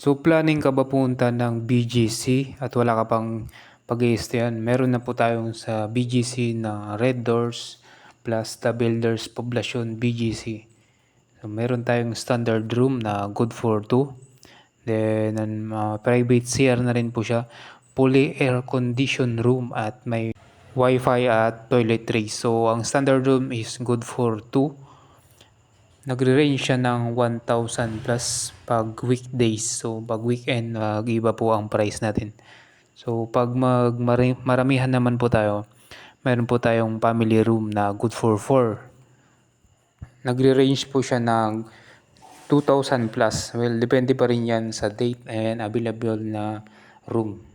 So planning ka ba pumunta ng BGC at wala ka pang pag-i-stayan? Meron na po tayong sa BGC na Red Doors plus The Builders Poblacion BGC. So meron tayong standard room na good for 2. Then private CR na rin po siya. Fully air conditioned room at may Wi-Fi at toiletries. So ang standard room is good for 2. Nagre-range siya ng 1,000 plus pag weekdays. So pag weekend, iba po ang price natin. So pag maramihan naman po tayo, meron po tayong family room na good for 4. Nagre-range po siya ng 2,000 plus. Well, depende pa rin yan sa date and available na room.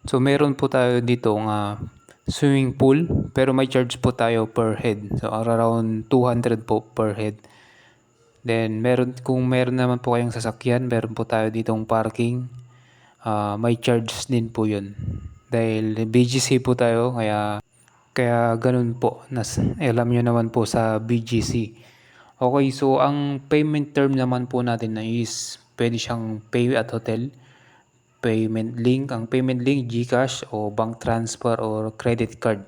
So meron po tayo dito nga swimming pool, pero may charge po tayo per head. So around 200 po per head. Then kung meron naman po kayong sasakyan, meron po tayo ditong parking. May charge din po 'yun. Dahil BGC po tayo, kaya ganun po. Alam niyo naman po sa BGC. Okay, so ang payment term naman po natin na is pwede siyang pay at hotel. Ang payment link GCash o bank transfer or credit card.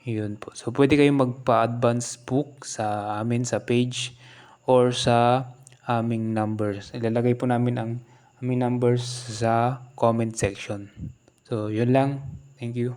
Yun po. So pwede kayong magpa-advance book sa amin sa page or sa aming numbers. Ilalagay po namin ang aming numbers sa comment section. So yun lang. Thank you.